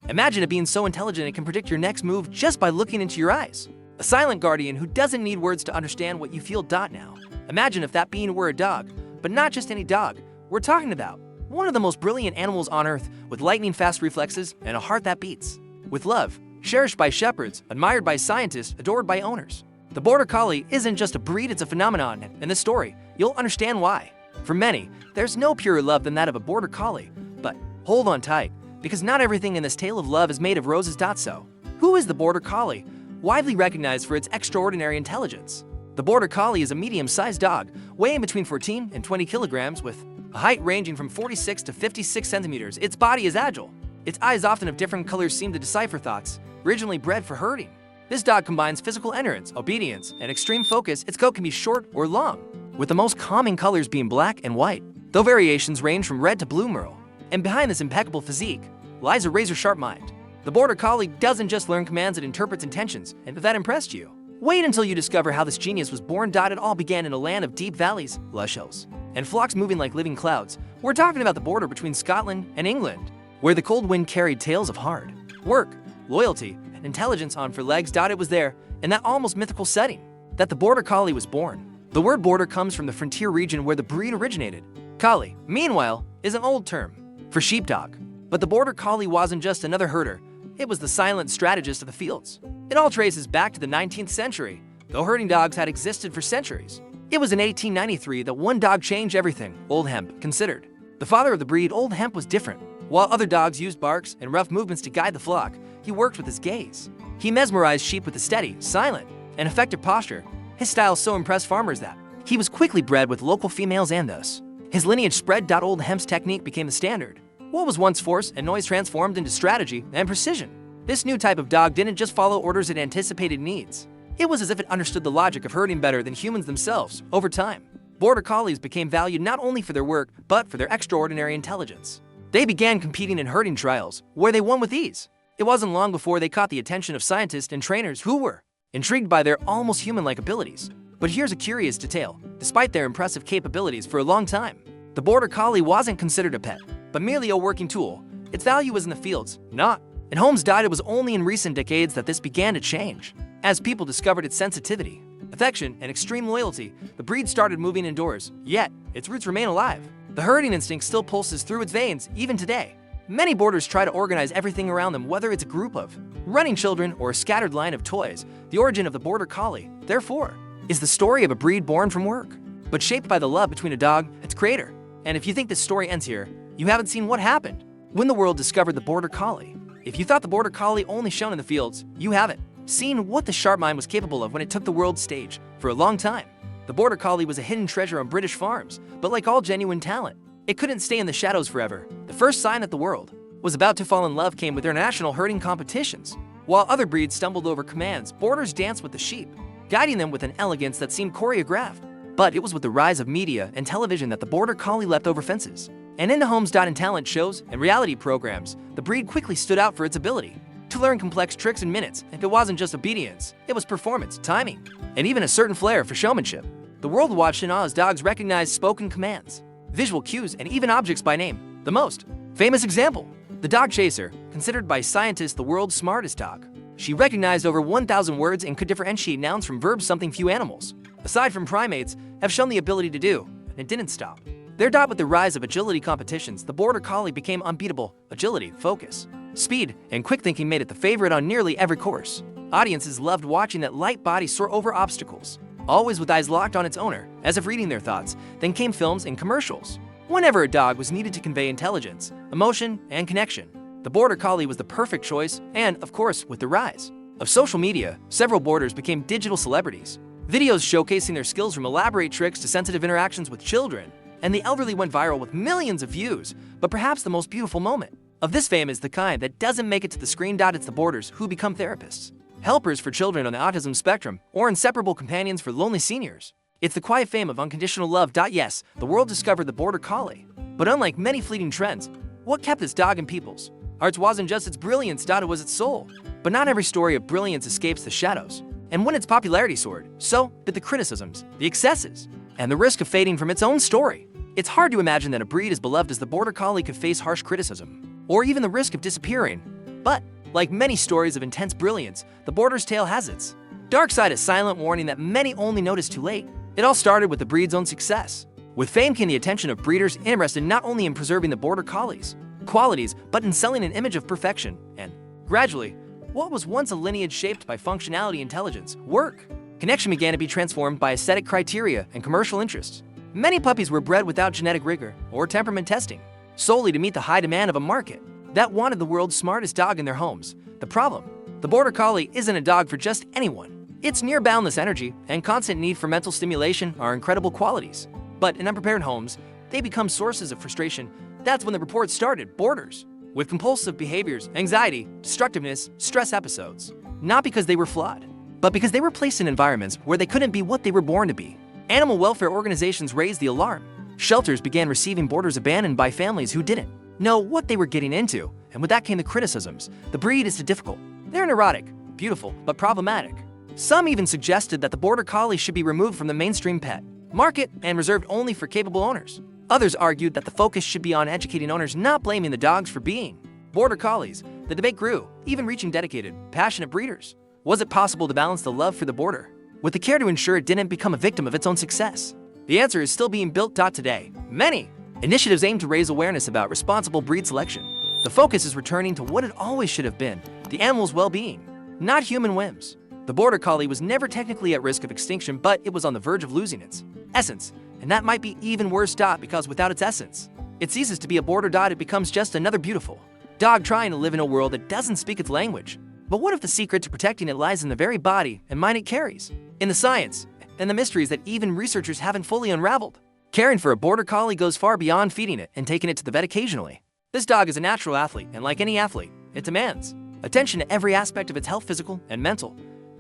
Imagine it being so intelligent it can predict your next move just by looking into your eyes. A silent guardian who doesn't need words to understand what you feel. Now, imagine if that being were a dog, but not just any dog. We're talking about one of the most brilliant animals on earth, with lightning-fast reflexes and a heart that beats. With love, cherished by shepherds, admired by scientists, adored by owners. The Border Collie isn't just a breed, it's a phenomenon. In this story, you'll understand why. For many, there's no purer love than that of a Border Collie. But hold on tight, because not everything in this tale of love is made of roses. So, who is the Border Collie? Widely recognized for its extraordinary intelligence. The Border Collie is a medium-sized dog, weighing between 14 and 20 kilograms, with a height ranging from 46 to 56 centimeters. Its body is agile. Its eyes, often of different colors, seem to decipher thoughts. Originally bred for herding, this dog combines physical endurance, obedience, and extreme focus. Its coat can be short or long, with the most common colors being black and white, though variations range from red to blue merle. And behind this impeccable physique lies a razor-sharp mind. The Border Collie doesn't just learn commands, it interprets intentions. And if that impressed you, wait until you discover how this genius was born. It all began in a land of deep valleys, lush hills, and flocks moving like living clouds. We're talking about the border between Scotland and England, where the cold wind carried tales of hard work, loyalty, and intelligence on for legs. It was there, in that almost mythical setting, that the Border Collie was born. The word border comes from the frontier region where the breed originated. Collie, meanwhile, is an old term for sheepdog. But the Border Collie wasn't just another herder, it was the silent strategist of the fields. It all traces back to the 19th century, though herding dogs had existed for centuries. It was in 1893 that one dog changed everything. Old Hemp considered the father of the breed. Old Hemp was different. While other dogs used barks and rough movements to guide the flock, he worked with his gaze. He mesmerized sheep with a steady, silent, and effective posture. His style so impressed farmers that he was quickly bred with local females, and thus his lineage spread. Old Hemp's technique became the standard. What was once force and noise transformed into strategy and precision. This new type of dog didn't just follow orders, it anticipated needs. It was as if it understood the logic of herding better than humans themselves. Over time, Border Collies became valued not only for their work, but for their extraordinary intelligence. They began competing in herding trials, where they won with ease. It wasn't long before they caught the attention of scientists and trainers who were intrigued by their almost human-like abilities. But here's a curious detail. Despite their impressive capabilities for a long time, the Border Collie wasn't considered a pet, but merely a working tool. Its value was in the fields, not in homes. It was only in recent decades that this began to change. As people discovered its sensitivity, affection, and extreme loyalty, the breed started moving indoors, yet its roots remain alive. The herding instinct still pulses through its veins, even today. Many boarders try to organize everything around them, whether it's a group of running children or a scattered line of toys. The origin of the Border Collie, therefore, is the story of a breed born from work, but shaped by the love between a dog and its creator. And if you think this story ends here, you haven't seen what happened when the world discovered the Border Collie. If you thought the Border Collie only shone in the fields, you haven't seen what the sharp mind was capable of when it took the world stage. For a long time, the Border Collie was a hidden treasure on British farms, but like all genuine talent, it couldn't stay in the shadows forever. The first sign that the world was about to fall in love came with international herding competitions. While other breeds stumbled over commands, boarders danced with the sheep, guiding them with an elegance that seemed choreographed. But it was with the rise of media and television that the Border Collie leapt over fences. And into homes. In talent shows and reality programs, the breed quickly stood out for its ability to learn complex tricks in minutes. If it wasn't just obedience, it was performance, timing, and even a certain flair for showmanship. The world watched in awe as dogs recognized spoken commands, visual cues, and even objects by name. The most famous example, the dog chaser, considered by scientists the world's smartest dog. She recognized over 1,000 words and could differentiate nouns from verbs, something few animals, aside from primates, have shown the ability to do, and it didn't stop. With the rise of agility competitions, the Border Collie became unbeatable. Agility, focus, speed, and quick thinking made it the favorite on nearly every course. Audiences loved watching that light body soar over obstacles, always with eyes locked on its owner, as if reading their thoughts. Then came films and commercials. Whenever a dog was needed to convey intelligence, emotion, and connection, the Border Collie was the perfect choice. And, of course, with the rise of social media, several boarders became digital celebrities. Videos showcasing their skills, from elaborate tricks to sensitive interactions with children and the elderly, went viral with millions of views. But perhaps the most beautiful moment of this fame is the kind that doesn't make it to the screen. It's the boarders who become therapists, helpers for children on the autism spectrum, or inseparable companions for lonely seniors. It's the quiet fame of unconditional love. Yes, the world discovered the Border Collie. But unlike many fleeting trends, what kept this dog in people's hearts wasn't just its brilliance. It was its soul. But not every story of brilliance escapes the shadows. And when its popularity soared, so did the criticisms, the excesses, and the risk of fading from its own story. It's hard to imagine that a breed as beloved as the Border Collie could face harsh criticism, or even the risk of disappearing. But, like many stories of intense brilliance, the Border's tale has its dark side, a silent warning that many only notice too late. It all started with the breed's own success. With fame came the attention of breeders interested not only in preserving the Border Collie's qualities, but in selling an image of perfection. And, gradually, what was once a lineage shaped by functionality, intelligence, work, connection began to be transformed by aesthetic criteria and commercial interests. Many puppies were bred without genetic rigor or temperament testing, solely to meet the high demand of a market that wanted the world's smartest dog in their homes. The problem? The Border Collie isn't a dog for just anyone. Its near boundless energy and constant need for mental stimulation are incredible qualities. But in unprepared homes, they become sources of frustration. That's when the report started. Borders with compulsive behaviors, anxiety, destructiveness, stress episodes. Not because they were flawed, but because they were placed in environments where they couldn't be what they were born to be. Animal welfare organizations raised the alarm. Shelters began receiving boarders abandoned by families who didn't know what they were getting into, and with that came the criticisms. The breed is too difficult. They're neurotic, beautiful, but problematic. Some even suggested that the Border Collie should be removed from the mainstream pet market and reserved only for capable owners. Others argued that the focus should be on educating owners, not blaming the dogs for being Border Collies. The debate grew, even reaching dedicated, passionate breeders. Was it possible to balance the love for the Border with the care to ensure it didn't become a victim of its own success? The answer is still being built. Today, many initiatives aim to raise awareness about responsible breed selection. The focus is returning to what it always should have been, the animal's well-being, not human whims. The Border Collie was never technically at risk of extinction, but it was on the verge of losing its essence. And that might be even worse. Because without its essence, it ceases to be a border. It becomes just another beautiful dog trying to live in a world that doesn't speak its language. But what if the secret to protecting it lies in the very body and mind it carries? In the science and the mysteries that even researchers haven't fully unraveled. Caring for a Border Collie goes far beyond feeding it and taking it to the vet occasionally. This dog is a natural athlete, and like any athlete, it demands attention to every aspect of its health, physical and mental.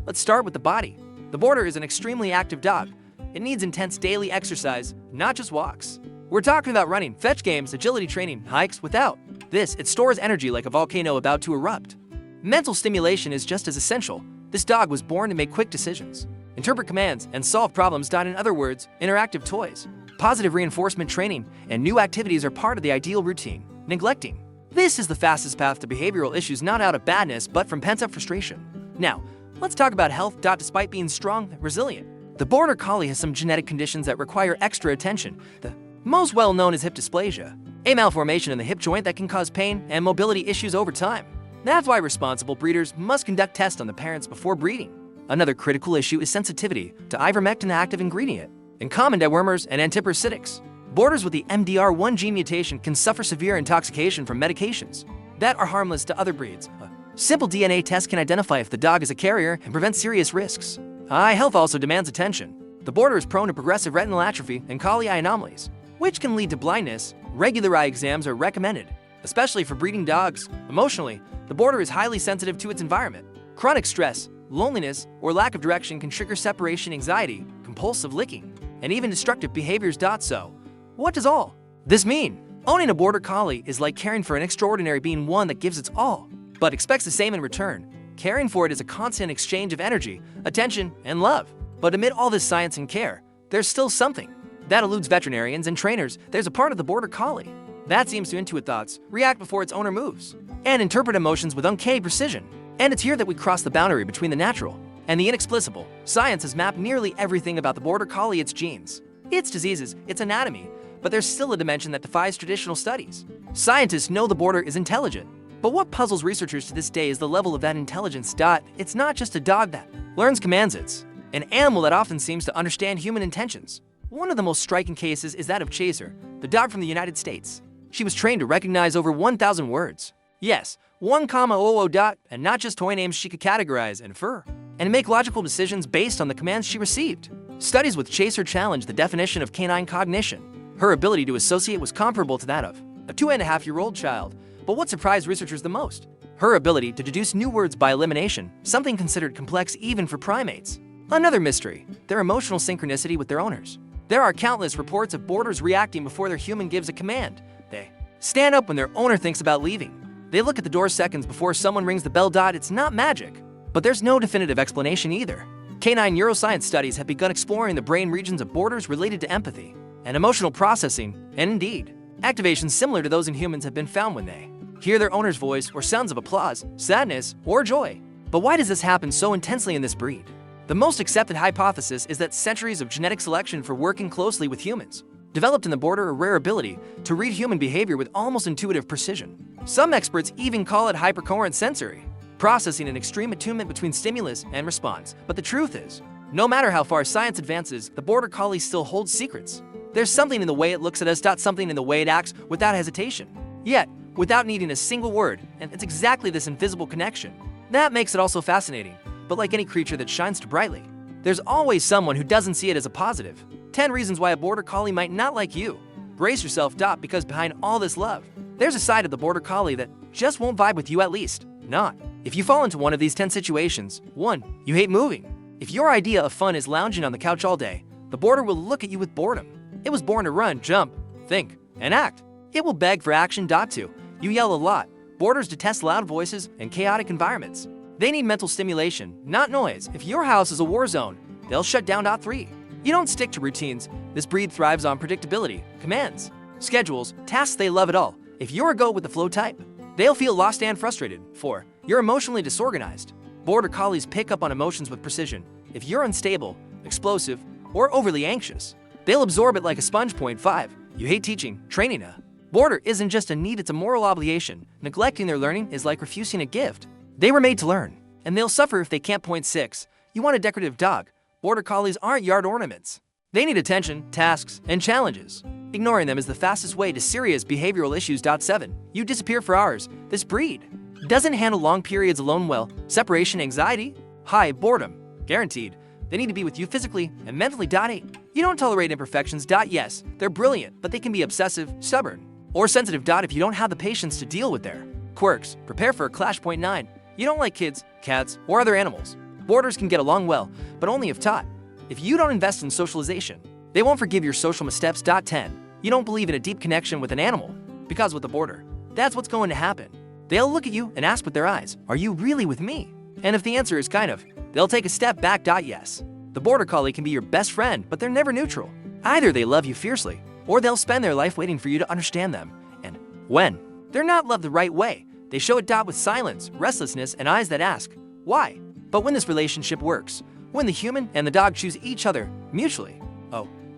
Let's start with the body. The Border is an extremely active dog. It needs intense daily exercise, not just walks. We're talking about running, fetch games, agility training, hikes. Without this, it stores energy like a volcano about to erupt. Mental stimulation is just as essential. This dog was born to make quick decisions, interpret commands, and solve problems. In other words, interactive toys, positive reinforcement training, and new activities are part of the ideal routine. Neglecting this is the fastest path to behavioral issues, not out of badness, but from pent-up frustration. Now, let's talk about health. Despite being strong and resilient, the Border Collie has some genetic conditions that require extra attention. The most well-known is hip dysplasia, a malformation in the hip joint that can cause pain and mobility issues over time. That's why responsible breeders must conduct tests on the parents before breeding. Another critical issue is sensitivity to ivermectin, active ingredient in common dewormers and antiparasitics. Borders with the MDR1 gene mutation can suffer severe intoxication from medications that are harmless to other breeds. A simple DNA test can identify if the dog is a carrier and prevent serious risks. Eye health also demands attention. The Border is prone to progressive retinal atrophy and collie eye anomalies, which can lead to blindness. Regular eye exams are recommended, especially for breeding dogs. Emotionally, the Border is highly sensitive to its environment. Chronic stress, loneliness, or lack of direction can trigger separation anxiety, compulsive licking, and even destructive behaviors. So, what does all this mean? Owning a Border Collie is like caring for an extraordinary being, one that gives its all, but expects the same in return. Caring for it is a constant exchange of energy, attention, and love. But amid all this science and care, there's still something that eludes veterinarians and trainers. There's a part of the Border Collie that seems to intuit thoughts, react before its owner moves, and interpret emotions with uncanny precision. And it's here that we cross the boundary between the natural and the inexplicable. Science has mapped nearly everything about the Border Collie: its genes, its diseases, its anatomy, but there's still a dimension that defies traditional studies. Scientists know the Border is intelligent, but what puzzles researchers to this day is the level of that intelligence. It's not just a dog that learns commands, it's an animal that often seems to understand human intentions. One of the most striking cases is that of Chaser, the dog from the United States. She was trained to recognize over 1,000 words. Yes, 1,000, and not just toy names. She could categorize, infer, and make logical decisions based on the commands she received. Studies with Chaser challenged the definition of canine cognition. Her ability to associate was comparable to that of a 2.5-year-old child. But what surprised researchers the most? Her ability to deduce new words by elimination, something considered complex even for primates. Another mystery, their emotional synchronicity with their owners. There are countless reports of Borders reacting before their human gives a command. They stand up when their owner thinks about leaving. They look at the door seconds before someone rings the bell. It's not magic, but there's no definitive explanation either. Canine neuroscience studies have begun exploring the brain regions of Borders related to empathy and emotional processing, and indeed, activations similar to those in humans have been found when they hear their owner's voice or sounds of applause, sadness, or joy. But why does this happen so intensely in this breed? The most accepted hypothesis is that centuries of genetic selection for working closely with humans developed in the border a rare ability to read human behavior with almost intuitive precision. Some experts even call it hypercoherent sensory, processing an extreme attunement between stimulus and response. But the truth is, no matter how far science advances, the Border Collie still holds secrets. There's something in the way it looks at us, something in the way it acts without hesitation, yet without needing a single word, and it's exactly this invisible connection that makes it also fascinating. But like any creature that shines too brightly, there's always someone who doesn't see it as a positive. 10 reasons why a Border Collie might not like you. Brace yourself, because behind all this love, there's a side of the Border Collie that just won't vibe with you, at least not. If you fall into one of these 10 situations, 1. You hate moving. If your idea of fun is lounging on the couch all day, the Border will look at you with boredom. It was born to run, jump, think, and act. It will beg for action. 2. You yell a lot. Borders detest loud voices and chaotic environments. They need mental stimulation, not noise. If your house is a war zone, they'll shut down. 3. You don't stick to routines. This breed thrives on predictability, commands, schedules, tasks. They love it all. If you're a go-with-the-flow type, they'll feel lost and frustrated. 4. You're emotionally disorganized. Border Collies pick up on emotions with precision. If you're unstable, explosive, or overly anxious, they'll absorb it like a sponge. 5. You hate teaching. Training a Border isn't just a need, it's a moral obligation. Neglecting their learning is like refusing a gift. They were made to learn, and they'll suffer if they can't. 6. You want a decorative dog. Border Collies aren't yard ornaments. They need attention, tasks, and challenges. Ignoring them is the fastest way to serious behavioral issues. 7. You disappear for hours. This breed doesn't handle long periods alone well. Separation anxiety, high boredom, guaranteed. They need to be with you physically and mentally. 8. You don't tolerate imperfections. Yes, they're brilliant, but they can be obsessive, stubborn, or sensitive. If you don't have the patience to deal with their quirks, prepare for a clash. 9. You don't like kids, cats, or other animals. Borders can get along well, but only if taught. If you don't invest in socialization, they won't forgive your social missteps. 10. You don't believe in a deep connection with an animal, because with the Border, that's what's going to happen. They'll look at you and ask with their eyes, are you really with me? And if the answer is kind of, they'll take a step back. Yes, the Border Collie can be your best friend, but they're never neutral. Either they love you fiercely, or they'll spend their life waiting for you to understand them. And when they're not loved the right way, they show it. With silence, restlessness, and eyes that ask, why? But when this relationship works, when the human and the dog choose each other mutually,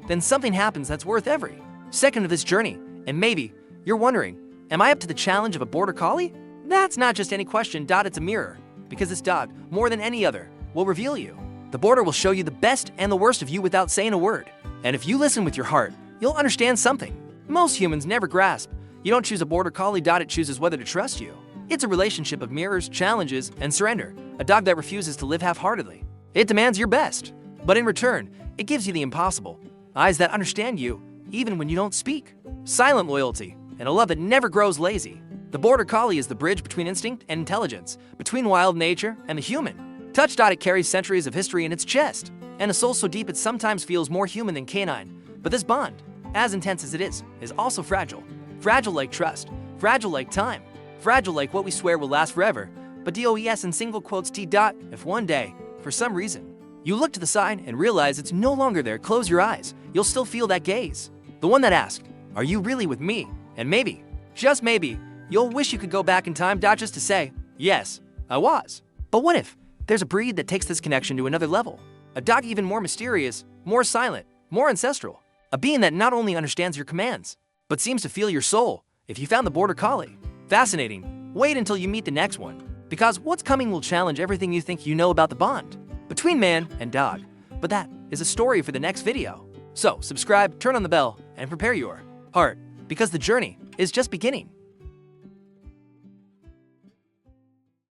then something happens that's worth every second of this journey. And maybe you're wondering, am I up to the challenge of a Border Collie? That's not just any question. It's a mirror, because this dog, more than any other, will reveal you. The Border will show you the best and the worst of you without saying a word. And if you listen with your heart, you'll understand something most humans never grasp. You don't choose a Border Collie. It chooses whether to trust you. It's a relationship of mirrors, challenges, and surrender. A dog that refuses to live half-heartedly. It demands your best, but in return, it gives you the impossible. Eyes that understand you, even when you don't speak. Silent loyalty, and a love that never grows lazy. The Border Collie is the bridge between instinct and intelligence, between wild nature and the human. Touch. It carries centuries of history in its chest, and a soul so deep it sometimes feels more human than canine. But this bond, as intense as it is also fragile. Fragile like trust, fragile like time, fragile like what we swear will last forever. But DOES in single quotes T. If one day, for some reason, you look to the side and realize it's no longer there, close your eyes. You'll still feel that gaze. The one that asked, are you really with me? And maybe, just maybe, you'll wish you could go back in time, just to say, yes, I was. But what if there's a breed that takes this connection to another level? A dog even more mysterious, more silent, more ancestral. A being that not only understands your commands, but seems to feel your soul. If you found the Border Collie fascinating, wait until you meet the next one. Because what's coming will challenge everything you think you know about the bond between man and dog. But that is a story for the next video. So subscribe, turn on the bell, and prepare your heart, because the journey is just beginning.